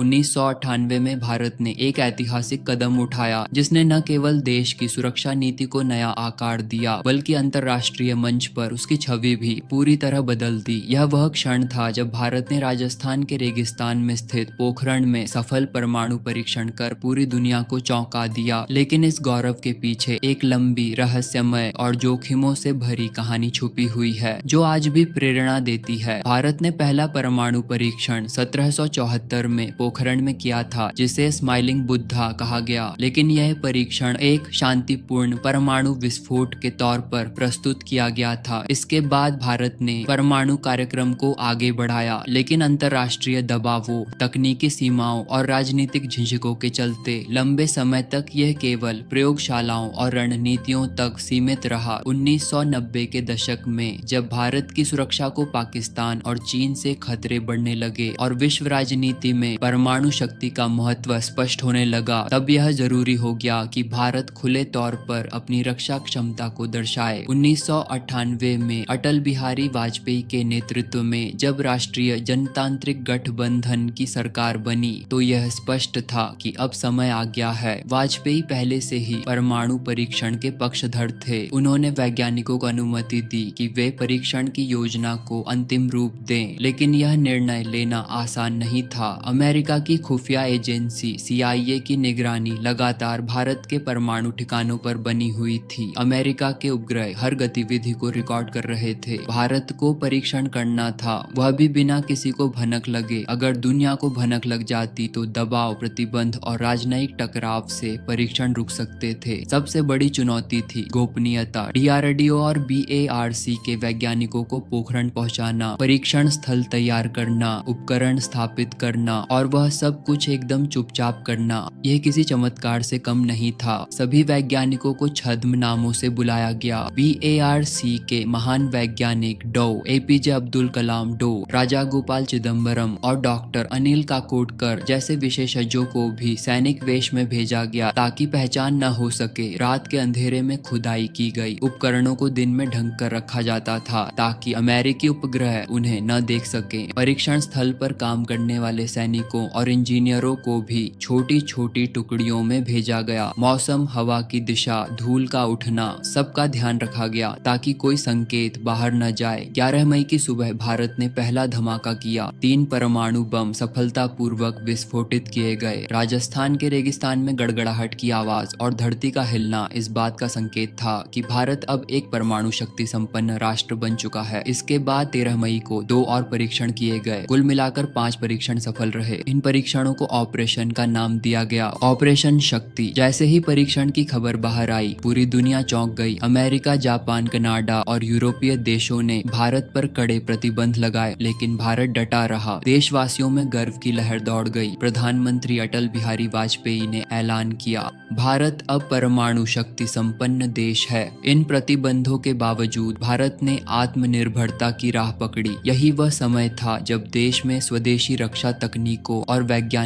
1998 में भारत ने एक ऐतिहासिक कदम उठाया जिसने न केवल देश की सुरक्षा नीति को नया आकार दिया बल्कि अंतर्राष्ट्रीय मंच पर उसकी छवि भी पूरी तरह बदल दी। यह वह क्षण था जब भारत ने राजस्थान के रेगिस्तान में स्थित पोखरण में सफल परमाणु परीक्षण कर पूरी दुनिया को चौंका दिया। लेकिन इस गौरव के पीछे एक लंबी, रहस्यमय और जोखिमों से भरी कहानी छुपी हुई है जो आज भी प्रेरणा देती है। भारत ने पहला परमाणु परीक्षण 1774 में पोखरण में किया था जिसे स्माइलिंग बुद्धा कहा गया। लेकिन यह परीक्षण एक शांतिपूर्ण परमाणु विस्फोट के तौर पर प्रस्तुत किया गया था। इसके बाद भारत ने परमाणु कार्यक्रम को आगे बढ़ाया, लेकिन अंतर्राष्ट्रीय दबावों, तकनीकी सीमाओं और राजनीतिक झिझकों के चलते लंबे समय तक यह केवल प्रयोगशालाओं और रणनीतियों तक सीमित रहा। 1990 के दशक में जब भारत की सुरक्षा को पाकिस्तान और चीन से खतरे बढ़ने लगे और विश्व राजनीति में परमाणु शक्ति का महत्व स्पष्ट होने लगा, तब यह जरूरी हो गया कि भारत खुले तौर पर अपनी रक्षा क्षमता को दर्शाए। 1998 में अटल बिहारी वाजपेयी के नेतृत्व में जब राष्ट्रीय जनतांत्रिक गठबंधन की सरकार बनी तो यह स्पष्ट था कि अब समय आ गया है। वाजपेयी पहले से ही परमाणु परीक्षण के पक्षधर थे। उन्होंने वैज्ञानिकों को अनुमति दी कि वे परीक्षण की योजना को अंतिम रूप दें, लेकिन यह निर्णय लेना आसान नहीं था। अमेरिका की खुफिया एजेंसी CIA की निगरानी लगातार भारत के परमाणु ठिकानों पर बनी हुई थी। अमेरिका के उपग्रह हर गतिविधि को रिकॉर्ड कर रहे थे। भारत को परीक्षण करना था, वह भी बिना किसी को भनक लगे। अगर दुनिया को भनक लग जाती तो दबाव, प्रतिबंध और राजनयिक टकराव से परीक्षण रुक सकते थे। सबसे बड़ी चुनौती थी गोपनीयता। DRDO और BARC के वैज्ञानिकों को पोखरण पहुंचाना, परीक्षण स्थल तैयार करना, उपकरण स्थापित करना और वह सब कुछ एकदम चुपचाप करना, यह किसी चमत्कार से कम नहीं था। सभी वैज्ञानिकों को छद्म नामों से बुलाया गया। BARC के महान वैज्ञानिक डॉ APJ अब्दुल कलाम डॉ राजा गोपाल चिदम्बरम और डॉक्टर अनिल काकोडकर जैसे विशेषज्ञों को भी सैनिक वेश में भेजा गया ताकि पहचान न हो सके। रात के अंधेरे में खुदाई की गई, उपकरणों को दिन में ढंक कर रखा जाता था ताकि अमेरिकी उपग्रह उन्हें न देख सके। परीक्षण स्थल पर काम करने वाले सैनिकों और इंजीनियरों को भी छोटी छोटी टुकड़ियों में भेजा गया। मौसम, हवा की दिशा, धूल का उठना, सबका ध्यान रखा गया ताकि कोई संकेत बाहर न जाए। 11 मई की सुबह भारत ने पहला धमाका किया। 3 परमाणु बम सफलतापूर्वक विस्फोटित किए गए। राजस्थान के रेगिस्तान में गड़गड़ाहट की आवाज और धरती का हिलना इस बात का संकेत था कि भारत अब एक परमाणु शक्ति संपन्न राष्ट्र बन चुका है। इसके बाद 13 मई को 2 और परीक्षण किए गए। कुल मिलाकर 5 परीक्षण सफल रहे। इन परीक्षणों को ऑपरेशन का नाम दिया गया, ऑपरेशन शक्ति। जैसे ही परीक्षण की खबर बाहर आई, पूरी दुनिया चौंक गई। अमेरिका, जापान, कनाडा और यूरोपीय देशों ने भारत पर कड़े प्रतिबंध लगाए, लेकिन भारत डटा रहा। देशवासियों में गर्व की लहर दौड़ गई। प्रधानमंत्री अटल बिहारी वाजपेयी ने ऐलान किया, भारत अब परमाणु शक्ति संपन्न देश है। इन प्रतिबंधों के बावजूद भारत ने आत्मनिर्भरता की राह पकड़ी। यही वह समय था जब देश में स्वदेशी रक्षा तकनीकों और वैज्ञानिक